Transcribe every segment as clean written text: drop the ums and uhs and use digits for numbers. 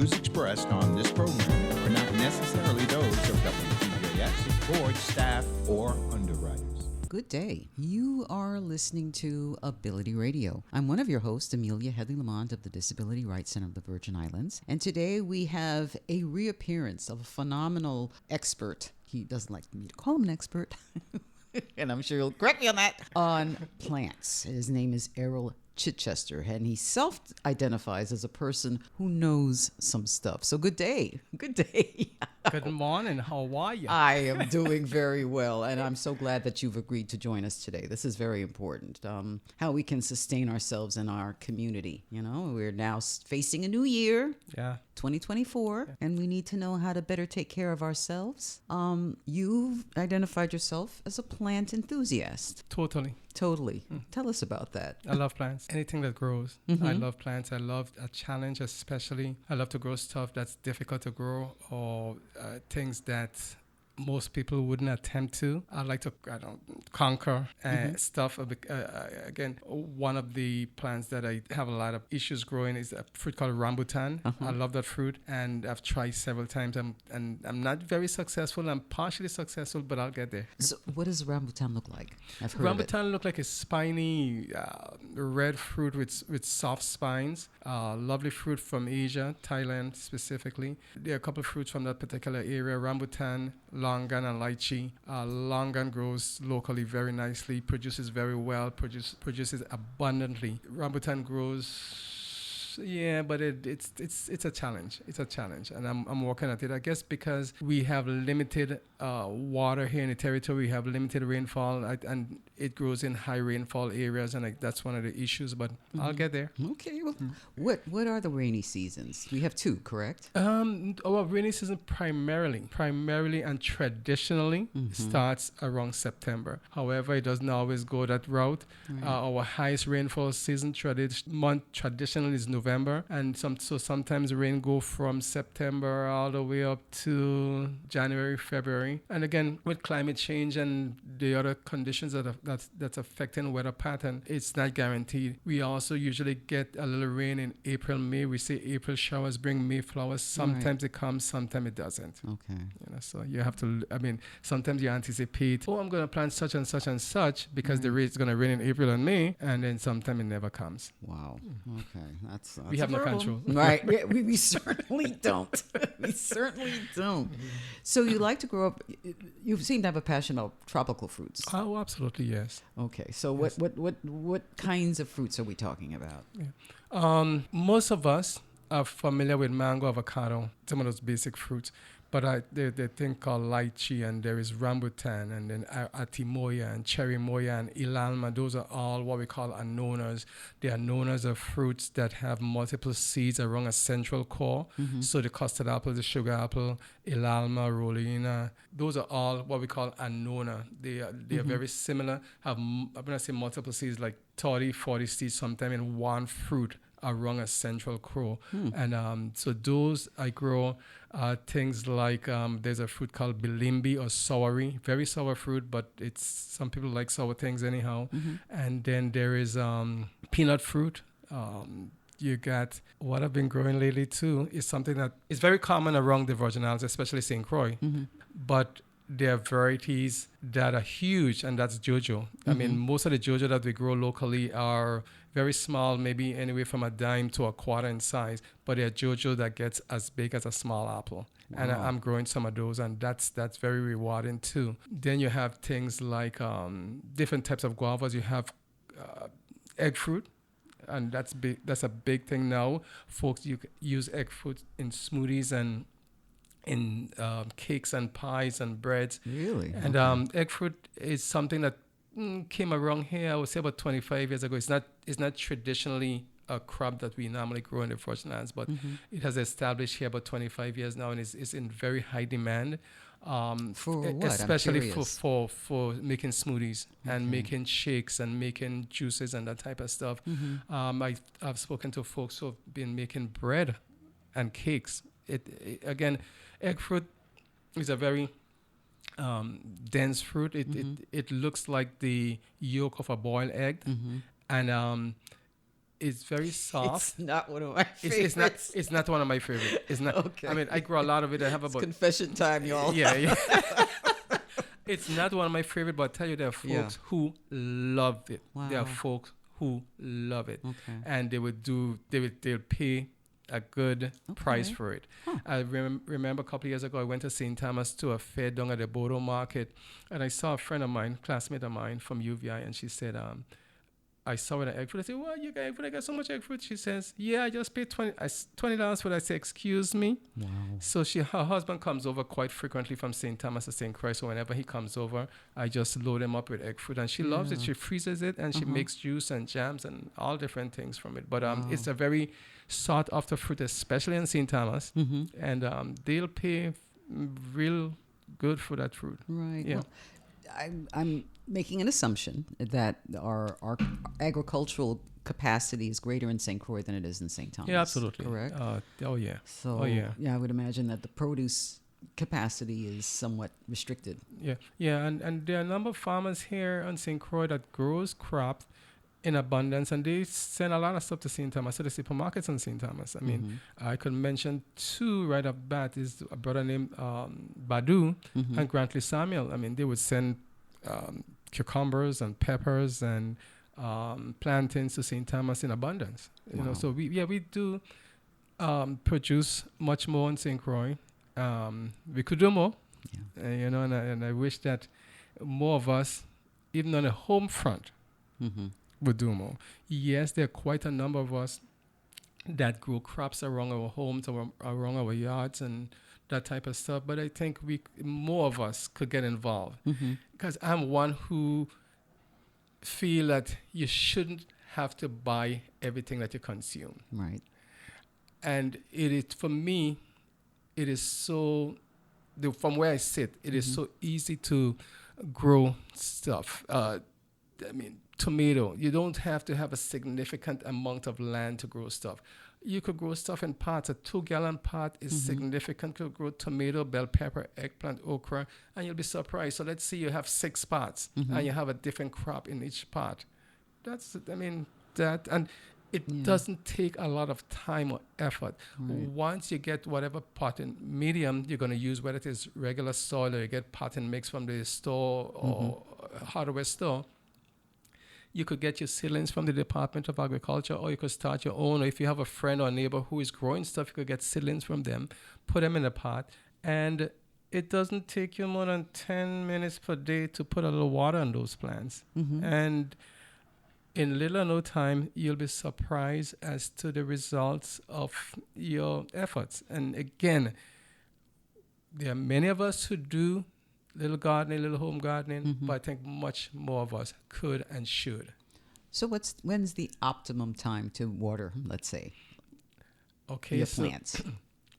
views expressed on this program are not necessarily those of WTJS, its board, staff, or underwriters. Good day. You are listening to Ability Radio. I'm one of your hosts, Amelia Headley Lamont of the Disability Rights Center of the Virgin Islands. And today we have a reappearance of a phenomenal expert. He doesn't like me to call him an expert, and I'm sure he'll correct me on that, on plants. His name is Errol Chichester, and he self-identifies as a person who knows some stuff. So good day. Good day. Good morning. How are you? I am doing very well, and I'm so glad that you've agreed to join us today. This is very important. How we can sustain ourselves in our community. You know, we're now facing a new year. Yeah. 2024, and we need to know how to better take care of ourselves. You've identified yourself as a plant enthusiast. Totally. Tell us about that. I love plants. Anything that grows. Mm-hmm. I love plants. I love a challenge, especially. I love to grow stuff that's difficult to grow or things that most people wouldn't attempt to. I like to conquer stuff. Again, one of the plants that I have a lot of issues growing is a fruit called rambutan. I love that fruit, and I've tried several times. I'm not very successful. I'm partially successful, but I'll get there. So what does rambutan look like? I've heard Rambutan look like a spiny red fruit with soft spines. Lovely fruit from Asia, Thailand specifically. There are a couple of fruits from that particular area. Rambutan, longan, and lychee. Longan grows locally very nicely, produces very well, produces abundantly. Rambutan grows. Yeah, but it's a challenge. It's a challenge, and I'm working at it. I guess because we have limited water here in the territory, we have limited rainfall, and it grows in high rainfall areas, and that's one of the issues. But I'll get there. Okay. Well, what are the rainy seasons? We have two, correct? Our rainy season primarily and traditionally starts around September. However, it doesn't always go that route. Right. Our highest rainfall season traditionally is November, and sometimes rain go from September all the way up to January, February. And again, with climate change and the other conditions that's affecting weather pattern, it's not guaranteed. We also usually get a little rain in April, May. We say April showers bring May flowers. Sometimes it comes, sometimes it doesn't. Okay. So you have to. Sometimes you anticipate, I'm going to plant such and such and such because the rain's going to rain in April and May, and then sometimes it never comes. Wow. Okay. That's we have no control. Right. We certainly don't. We certainly don't. So you like to grow up, you seem to have a passion about tropical fruits. Oh, absolutely, yes. Okay. So yes. What kinds of fruits are we talking about? Yeah. Most of us are familiar with mango, avocado, some of those basic fruits. But the thing called lychee, and there is rambutan, and then atimoya, and cherry moya, and ilalma. Those are all what we call anonas. The anonas are fruits that have multiple seeds around a central core. So the custard apple, the sugar apple, ilalma, rolina, those are all what we call anona. They are very similar. I'm going to say multiple seeds, like 30, 40 seeds sometimes in one fruit around a central core. And so those I grow. Things like there's a fruit called bilimbi or soury, very sour fruit, but some people like sour things anyhow. And then there is peanut fruit. You got what I've been growing lately too is something that is very common around the Virgin Islands, especially St. Croix. But there are varieties that are huge, and that's Jojo. I mean, most of the Jojo that we grow locally are very small, maybe anywhere from a dime to a quarter in size, but they're Jojo that gets as big as a small apple. Wow. And I'm growing some of those, and that's very rewarding too. Then you have things like different types of guavas. You have egg fruit, and that's big. That's a big thing now. Folks use egg fruit in smoothies and in cakes and pies and breads. Really? And egg fruit is something that came around here, I would say about 25 years ago. It's not traditionally a crop that we normally grow in the Virgin Islands, but it has established here about 25 years now, and is in very high demand. For what? Especially for making smoothies and making shakes and making juices and that type of stuff. I've spoken to folks who have been making bread and cakes. Again, egg fruit is a very dense fruit. It looks like the yolk of a boiled egg, and It's very soft. It's not one of my It's, favorites. it's not one of my favorite. It's not. Okay. I mean, I grow a lot of it. I have It's about confession time, y'all. yeah. It's not one of my favorite, but I tell you, there are folks who love it. There are Wow. folks who love it, Okay. and they'll pay a good price Okay. for it. Huh. I remember a couple of years ago, I went to St. Thomas to a fair down at the Bodo Market, and I saw a friend of mine, classmate of mine from UVI, and she said, I saw her egg fruit. I said, "Well, you got egg fruit? I got so much egg fruit." She says, "Yeah, I just paid $20 for that." I say, "Excuse me." Wow. So her husband comes over quite frequently from St. Thomas to St. Croix. So whenever he comes over, I just load him up with egg fruit, and she loves it. Yeah. She freezes it, and she makes juice and jams and all different things from it. But it's a very sought after fruit, especially in St. Thomas, and they'll pay real good for that fruit. Right. Yeah. Well, I'm making an assumption that our agricultural capacity is greater in St. Croix than it is in St. Thomas. Yeah, absolutely. Correct. Oh yeah. So Oh yeah. I would imagine that the produce capacity is somewhat restricted. Yeah, and there are a number of farmers here on St. Croix that grows crops in abundance, and they send a lot of stuff to St. Thomas, to the supermarkets in St. Thomas. I mean, I could mention two right off bat. Is a brother named Badu and Grantley Samuel. I mean, they would send cucumbers and peppers and plantains to St. Thomas in abundance. You know, so we do produce much more in St. Croix. We could do more, you know, and I wish that more of us, even on a home front, would do more. Yes, there are quite a number of us that grow crops around our homes or around our yards and that type of stuff. But I think more of us could get involved, because I'm one who feel that you shouldn't have to buy everything that you consume. Right. And it is, for me, it is so, from where I sit, it is so easy to grow stuff. I mean, tomato, you don't have to have a significant amount of land to grow stuff. You could grow stuff in pots. A 2-gallon pot is significant. You could grow tomato, bell pepper, eggplant, okra, and you'll be surprised. So let's say you have 6 pots and you have a different crop in each pot. And it doesn't take a lot of time or effort. Right. Once you get whatever potting medium you're going to use, whether it is regular soil or you get potting mix from the store or hardware store, you could get your seedlings from the Department of Agriculture, or you could start your own. Or if you have a friend or neighbor who is growing stuff, you could get seedlings from them, put them in a pot, and it doesn't take you more than 10 minutes per day to put a little water on those plants. And in little or no time, you'll be surprised as to the results of your efforts. And again, there are many of us who do little gardening, little home gardening, but I think much more of us could and should. So when's the optimum time to water, let's say, Okay, your so plants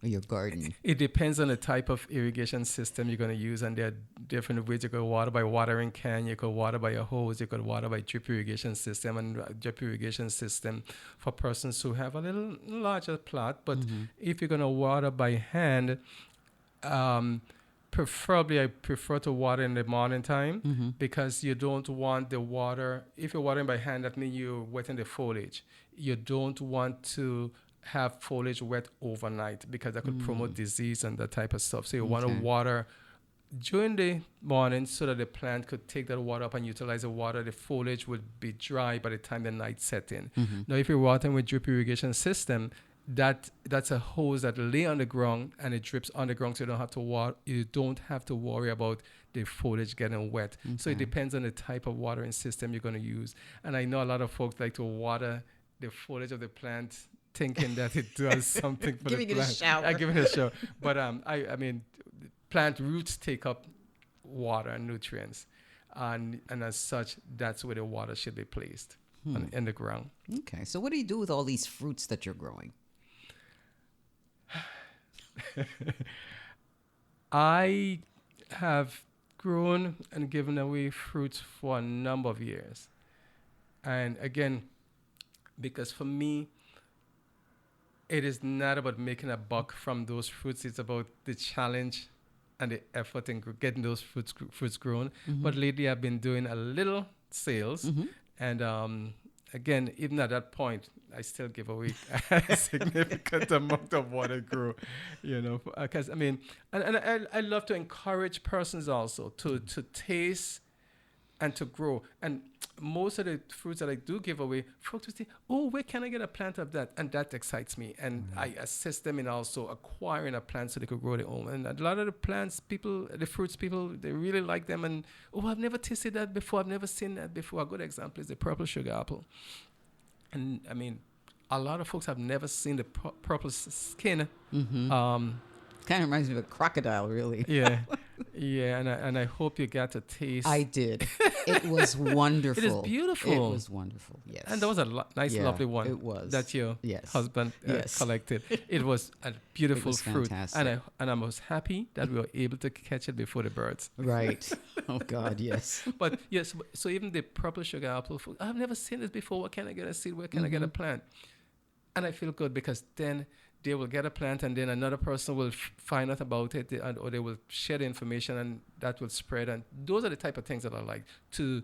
or your garden? it depends on the type of irrigation system you're going to use, and there are different ways. You could water by watering can, you could water by a hose, you could water by drip irrigation system, and drip irrigation system for persons who have a little larger plot. But if you're going to water by hand, preferably I prefer to water in the morning time, because you don't want the water, if you're watering by hand, that means you're wetting the foliage. You don't want to have foliage wet overnight, because that could promote disease and that type of stuff. So you want to water during the morning so that the plant could take that water up and utilize the water. The foliage would be dry by the time the night set in. Now, if you're watering with drip irrigation system, that's a hose that lay on the ground and it drips on the ground, so you don't have to worry about the foliage getting wet. So it depends on the type of watering system you're going to use. And I know a lot of folks like to water the foliage of the plant thinking that it does something for the plant. Giving it a shower. Giving it a shower. But I mean, plant roots take up water and nutrients, and as such, that's where the water should be placed in the ground. Okay, so what do you do with all these fruits that you're growing? I have grown and given away fruits for a number of years. And again, because for me, it is not about making a buck from those fruits. It's about the challenge and the effort in getting those fruits grown. But lately I've been doing a little sales, and again, even at that point, I still give away a significant amount of what I grew, because I mean, and I love to encourage persons also to taste and to grow. And most of the fruits that I do give away, folks will say, "Oh, where can I get a plant of that?" And that excites me. And I assist them in also acquiring a plant so they could grow their own. And a lot of the plants, the fruits people, they really like them. And, "Oh, I've never tasted that before. I've never seen that before." A good example is the purple sugar apple. And I mean, a lot of folks have never seen the purple skin. Kind of reminds me of a crocodile, really. Yeah. Yeah, and I hope you got to taste. I did. It was wonderful. It is beautiful. It was wonderful, yes. And that was a nice, lovely one. It was. That your Yes. husband Yes. collected. It was a beautiful was fruit. fantastic. And I was happy that we were able to catch it before the birds. Right. Oh, God, yes. But yes, so even the purple sugar apple fruit, I've never seen this before. Where can I get a seed? Where can I get a plant? And I feel good because then they will get a plant and then another person will find out about it or they will share the information and that will spread. And those are the type of things that I like, to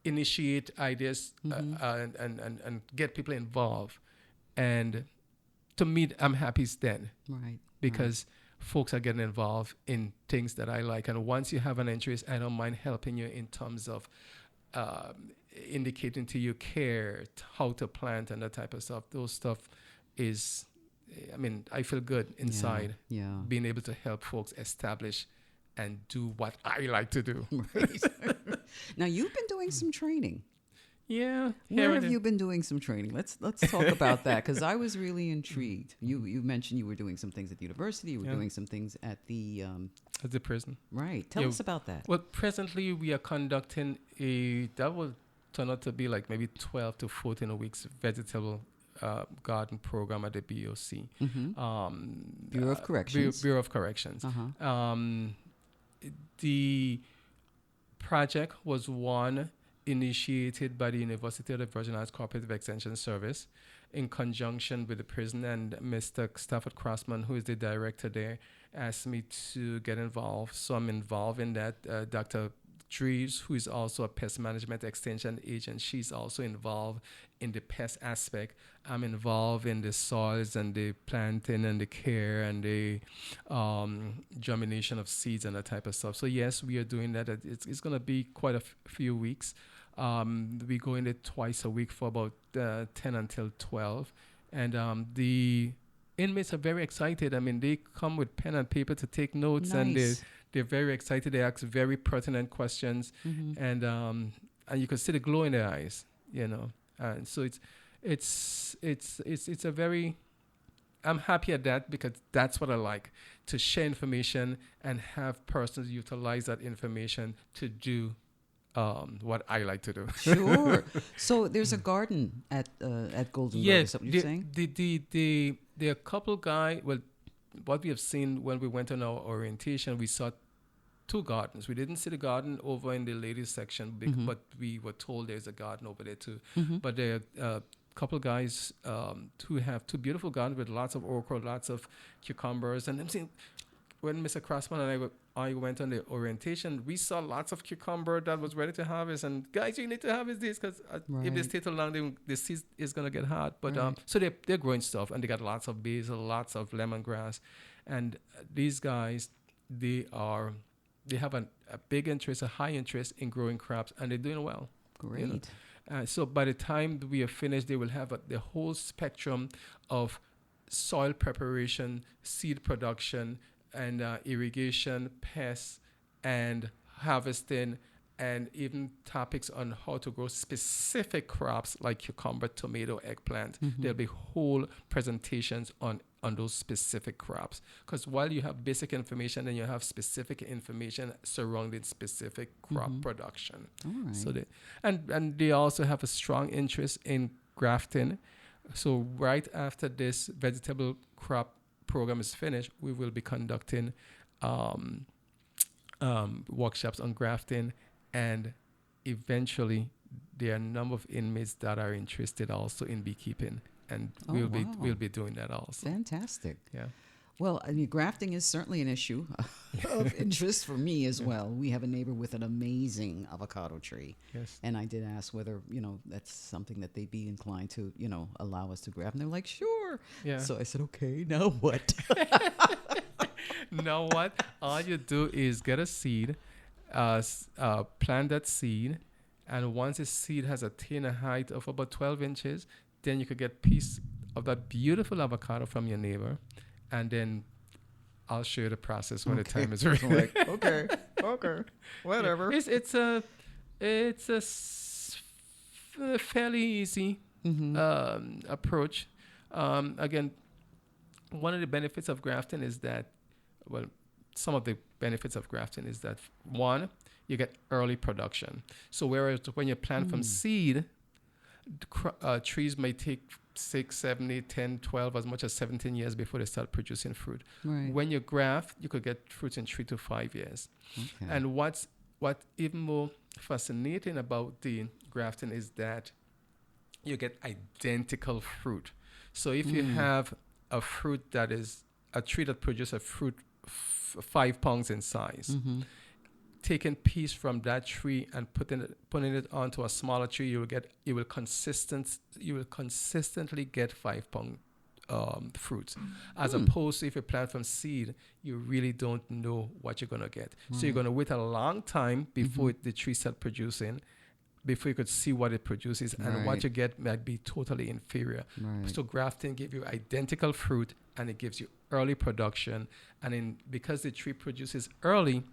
initiate ideas and get people involved. And to me, I'm happiest then. Right. Because folks are getting involved in things that I like. And once you have an interest, I don't mind helping you in terms of indicating to you care, how to plant and that type of stuff. Those stuff is, I mean, I feel good inside being able to help folks establish and do what I like to do. Right. Now, you've been doing some training. Yeah. Where have you been doing some training? Let's talk about that, because I was really intrigued. You mentioned you were doing some things at the university. You were doing some things at the prison. Right. Tell us about that. Well, presently we are conducting that will turn out to be like maybe 12 to 14 weeks vegetable garden program at the BOC. Bureau of Corrections. Bureau of Corrections. The project was one initiated by the University of the Virgin Islands Cooperative Extension Service in conjunction with the prison, and Mr. Stafford Crossman, who is the director there, asked me to get involved. So I'm involved in that. Dr. Drees, who is also a pest management extension agent, she's also involved in the pest aspect. I'm involved in the soils and the planting and the care and the germination of seeds and that type of stuff. So yes, we are doing that. It's going to be quite a few weeks. We go in there twice a week for about 10 until 12. And the inmates are very excited. I mean, they come with pen and paper to take notes. Nice. And they're very excited. They ask very pertinent questions. And you can see the glow in their eyes, And so it's a very, I'm happy at that because that's what I like, to share information and have persons utilize that information to do what I like to do. Sure. So there's a garden at Golden Grove, is that what you're saying? The couple guy, well, what we have seen when we went on our orientation, we saw 2 gardens. We didn't see the garden over in the ladies section, but we were told there's a garden over there too. But there are a couple guys who have 2 beautiful gardens with lots of okra, lots of cucumbers. And I'm saying, when Mr. Crossman and I went on the orientation, we saw lots of cucumber that was ready to harvest. And guys, you need to harvest this because if they stay too long, the seed is going to get hard. But so they're growing stuff, and they got lots of basil, lots of lemongrass. And these guys, they have a big interest, a high interest in growing crops, and they're doing well. Great. So by the time we are finished, they will have the whole spectrum of soil preparation, seed production, and irrigation, pests, and harvesting, and even topics on how to grow specific crops like cucumber, tomato, eggplant. There'll be whole presentations on those specific crops. Because while you have basic information, then you have specific information surrounding specific crop production. All right. So and they also have a strong interest in grafting. So right after this vegetable crop program is finished, we will be conducting workshops on grafting, and eventually there are a number of inmates that are interested also in beekeeping, and we'll be doing that also. Fantastic. Yeah. Well, I mean, grafting is certainly an issue of interest for me as well. We have a neighbor with an amazing avocado tree. Yes. And I did ask whether, that's something that they'd be inclined to, allow us to graft. And they're like, sure. Yeah. So I said, okay, now what? Now what? All you do is get a seed, plant that seed, and once the seed has attained a height of about 12 inches, then you could get piece of that beautiful avocado from your neighbor, and then I'll show you the process when the time is right. Like, okay, whatever. It's a fairly easy approach. Again, one of the benefits of grafting is that, some of the benefits of grafting is that, one, you get early production. So whereas when you plant from seed, trees may take 6, 7, 8, 10, 12, as much as 17 years before they start producing fruit. Right. When you graft, you could get fruit in 3 to 5 years. Okay. And what's even more fascinating about the grafting is that you get identical fruit. So if you have a fruit that is a tree that produces a fruit 5 pounds in size, taking piece from that tree and putting it onto a smaller tree, you will consistently get 5 pound fruits. As opposed to if you plant from seed, you really don't know what you're gonna get. So you're gonna wait a long time before the tree starts producing, before you could see what it produces, and what you get might be totally inferior. Right. So grafting gives you identical fruit, and it gives you early production. And because the tree produces early,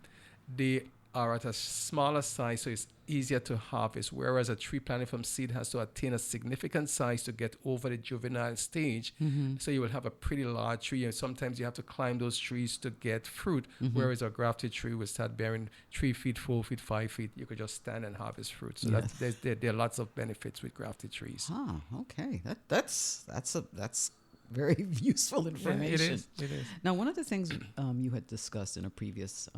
they are at a smaller size, so it's easier to harvest. Whereas a tree planted from seed has to attain a significant size to get over the juvenile stage. So you will have a pretty large tree, and sometimes you have to climb those trees to get fruit. Whereas a grafted tree will start bearing 3 feet, 4 feet, 5 feet. You could just stand and harvest fruit. So there are lots of benefits with grafted trees. Ah, okay. That's very useful information. It is. Now, one of the things you had discussed in a previous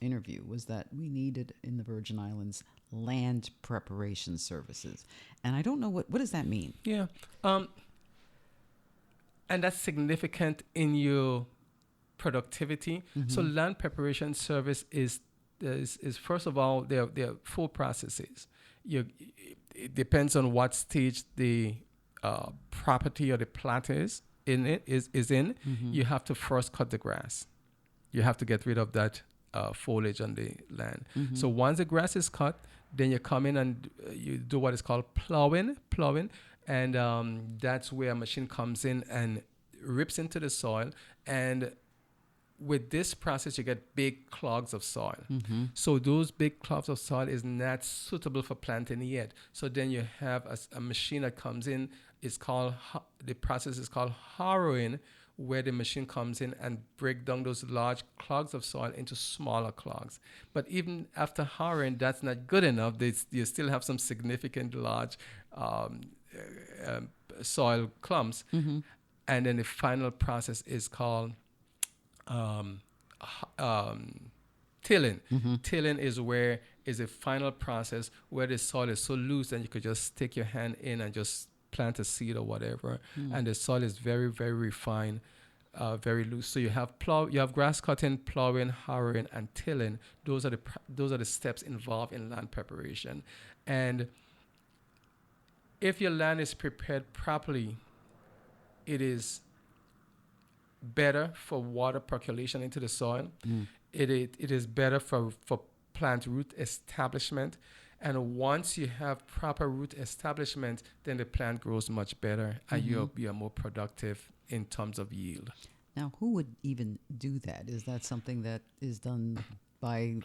interview was that we needed in the Virgin Islands land preparation services, and I don't know what does that mean. Yeah, and that's significant in your productivity. So land preparation service is first of all, there are 4 processes. It depends on what stage the property or the plat is in. You have to first cut the grass. You have to get rid of that foliage on the land. So once the grass is cut, then you come in and you do what is called plowing, and that's where a machine comes in and rips into the soil. And with this process, you get big clogs of soil. So those big clogs of soil is not suitable for planting yet. So then you have a machine that comes in. The process is called harrowing, where the machine comes in and break down those large clogs of soil into smaller clogs. But even after harrowing, that's not good enough. You still have some significant large soil clumps. And then the final process is called tilling. Tilling is a final process where the soil is so loose that you could just stick your hand in and just plant a seed or whatever, and the soil is very, very refined, very loose. So you have grass cutting, plowing, harrowing, and tilling. Those are the steps involved in land preparation. And if your land is prepared properly, it is better for water percolation into the soil. It is better for plant root establishment. And once you have proper root establishment, then the plant grows much better, and you'll be more productive in terms of yield. Now, who would even do that? Is that something that is done by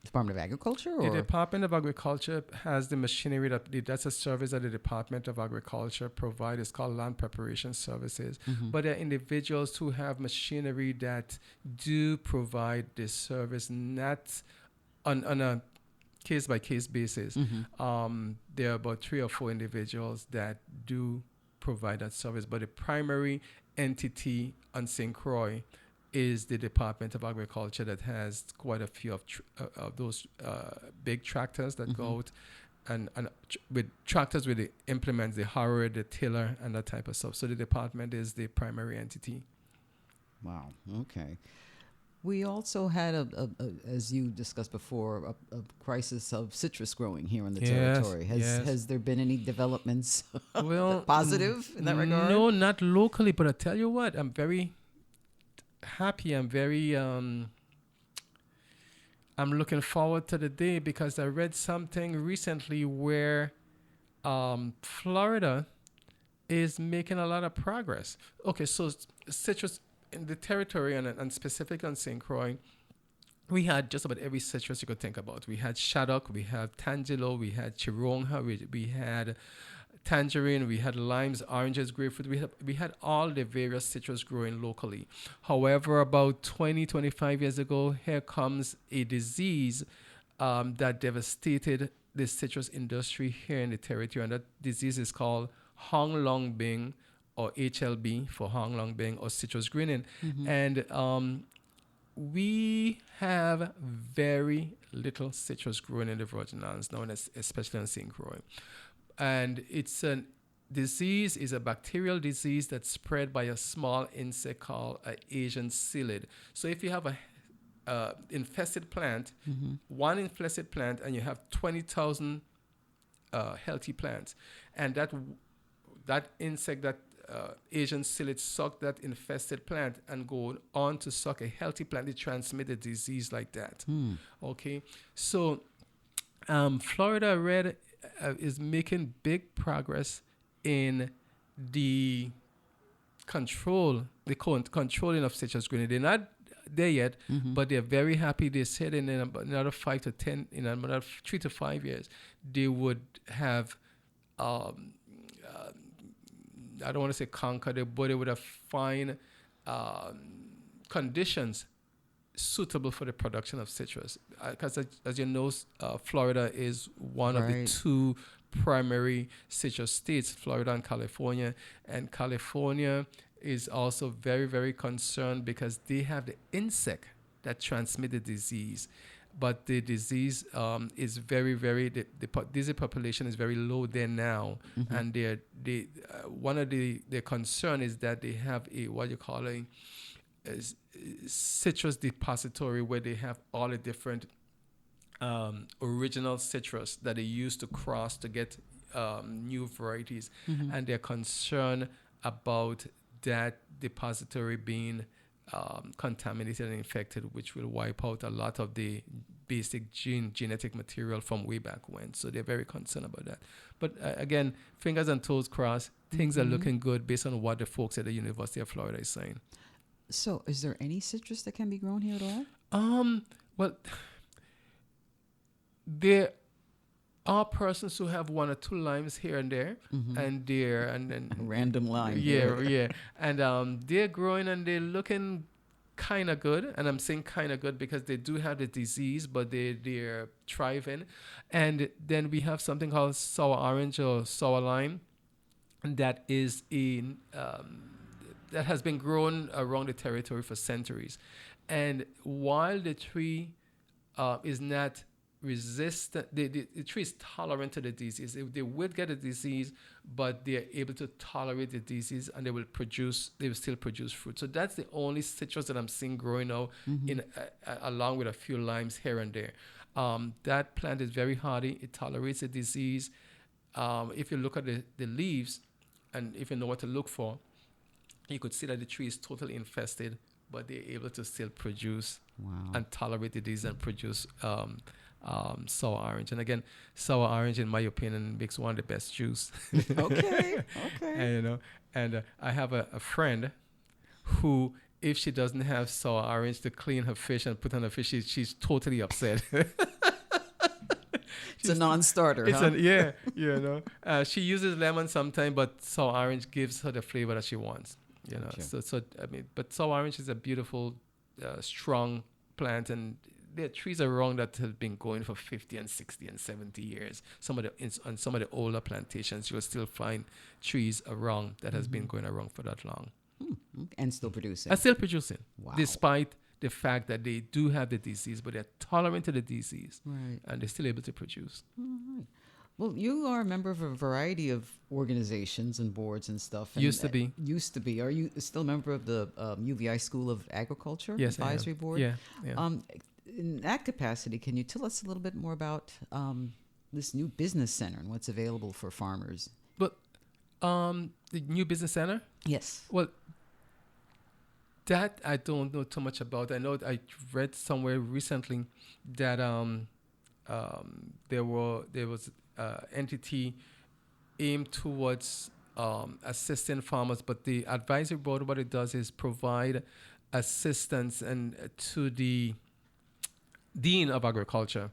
Department of Agriculture? Or? The Department of Agriculture has the machinery that's a service that the Department of Agriculture provides. It's called Land Preparation Services. But there are individuals who have machinery that do provide this service, not on a case-by-case basis. There are about 3 or 4 individuals that do provide that service, but the primary entity on St. Croix is the Department of Agriculture that has quite a few of those big tractors that go out and with tractors with the implements, the harrower, the tiller, and that type of stuff. So the department is the primary entity. Wow. Okay. We also had as you discussed before, a crisis of citrus growing here in the territory. Has there been any developments Well, positive in that regard? no, not locally, but I tell you what, I'm very happy. I'm looking forward to the day because I read something recently where Florida is making a lot of progress. Okay, so citrus in the territory and specifically on St. Croix, we had just about every citrus you could think about. We had shaddock, we had tangelo, we had chironja, we had tangerine, we had limes, oranges, grapefruit. We had all the various citrus growing locally. However, about 20-25 years ago, here comes a disease that devastated the citrus industry here in the territory, and that disease is called Hong Long Bing, or HLB for Hong Long Bing, or citrus greening. And we have very little citrus growing in the Virgin Islands now, and especially in St. Croix. And it's a disease, is a bacterial disease that's spread by a small insect called an Asian psyllid. So if you have a infested plant, one infested plant, and you have 20,000 healthy plants, and that insect, that Asian psyllid, suck that infested plant and go on to suck a healthy plant. They transmit a disease like that. Okay, so Florida Red is making big progress in the controlling of citrus greening. They're not there yet, but they're very happy. They said in another 5 to 10, in another 3 to 5 years, they would have I don't want to say conquered it, but they would have find conditions suitable for the production of citrus. Because as you know, Florida is one of the two primary citrus states, Florida and California. And California is also very, very concerned because they have the insect that transmit the disease. But the disease is very, very, the disease population is very low there now. And one of their concern is that they have a, what you call a citrus depository, where they have all the different original citrus that they use to cross to get new varieties. And they're concerned about that depository being contaminated and infected, which will wipe out a lot of the basic genetic material from way back when. So they're very concerned about that. But again, fingers and toes crossed, things are looking good based on what the folks at the University of Florida is saying. So is there any citrus that can be grown here at all? Well, there are persons who have 1 or 2 limes here and there, and then random lime. Yeah. And they're growing and they're looking kind of good. And I'm saying kind of good because they do have the disease, but they're thriving. And then we have something called sour orange or sour lime, that is that has been grown around the territory for centuries. And while the tree is not resistant, the tree is tolerant to the disease. They will get a disease, but they are able to tolerate the disease, and they will still produce fruit. So that's the only citrus that I'm seeing growing now, along with a few limes here and there. That plant is very hardy. It tolerates the disease. If you look at the leaves, and if you know what to look for, you could see that the tree is totally infested, but they're able to still produce and tolerate the disease and produce sour orange. And again, sour orange, in my opinion, makes one of the best juice. Okay. And I have a friend who, if she doesn't have sour orange to clean her fish and put on her fish, she's totally upset. It's a non-starter, huh? She uses lemon sometimes, but sour orange gives her the flavor that she wants. So I mean, but sour orange is a beautiful, strong plant, and there are trees around that have been going for 50 and 60 and 70 years. On some of the older plantations, you'll still find trees around that has been going around for that long. And still producing. And still producing, Wow. despite the fact that they do have the disease, but they're tolerant to the disease, Right. and they're still able to produce. All right. Well, you are a member of a variety of organizations and boards and stuff. And Used to be. Used to be. Are you still a member of the UVI School of Agriculture Yes, I am. Advisory Board? Yeah, yeah. In that capacity, can you tell us a little bit more about this new business center and what's available for farmers? But the new business center. Yes. Well, that I don't know too much about. I know I read somewhere recently that there was entity aimed towards assisting farmers, but the advisory board, what it does is provide assistance and to the dean of agriculture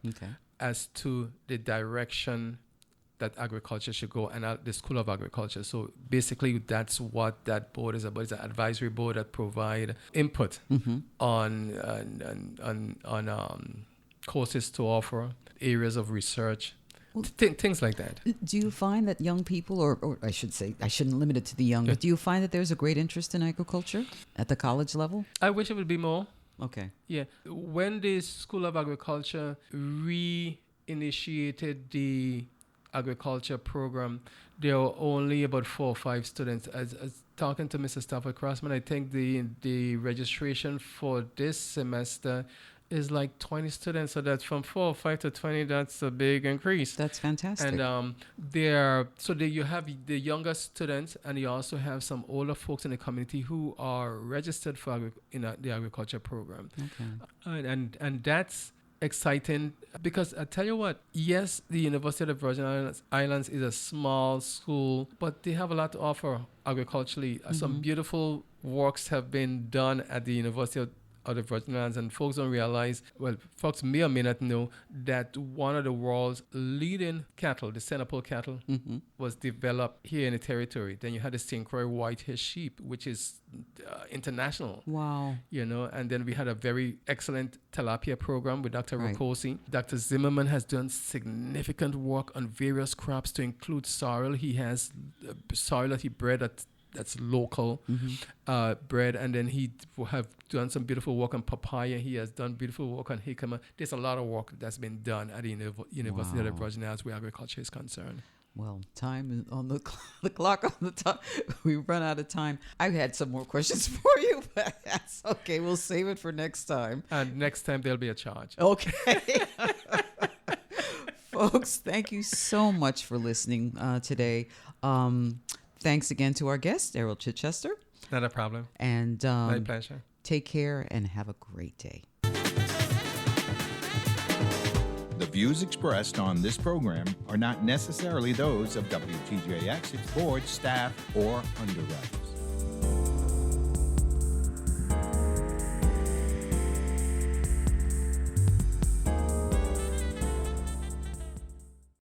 as to the direction that agriculture should go, and the School of Agriculture. So basically, that's what that board is about. It's an advisory board that provide input on courses to offer, areas of research, things like that. Do you find that young people, or I should say, I shouldn't limit it to the young, but do you find that there's a great interest in agriculture at the college level? I wish it would be more. Okay. Yeah. When the School of Agriculture reinitiated the agriculture program, there were only about 4 or 5 students. As talking to Mr. Stafford Crossman, I think the registration for this semester is like 20 students. So that's from 4 or 5 to 20. That's a big increase. That's fantastic. And you have the younger students, and you also have some older folks in the community who are registered for the agriculture program. Okay. And that's exciting, because I tell you what, yes, the University of the Virgin Islands is a small school, but they have a lot to offer agriculturally. Some beautiful works have been done at the University of the Virgin Islands, and folks don't realize, well, folks may or may not know that one of the world's leading cattle, the Senapole cattle, was developed here in the territory. Then you had the St. Croix white-haired sheep, which is international. Wow. And then we had a very excellent tilapia program with Dr. Rokosi. Dr. Zimmerman has done significant work on various crops, to include sorrel. He has sorrel that he bred that's local bred, and then he have done some beautiful work on papaya. He has done beautiful work on jicama. There's a lot of work that's been done at the University of the Virgin Islands where agriculture is concerned. Well, time is on the clock on the top. We run out of time. I had some more questions for you, but that's okay. We'll save it for next time. And next time there'll be a charge. Okay. Folks, thank you so much for listening today. Thanks again to our guest, Errol Chichester. Not a problem. And my pleasure. Take care and have a great day. The views expressed on this program are not necessarily those of WTJX, its board, staff, or underwriters.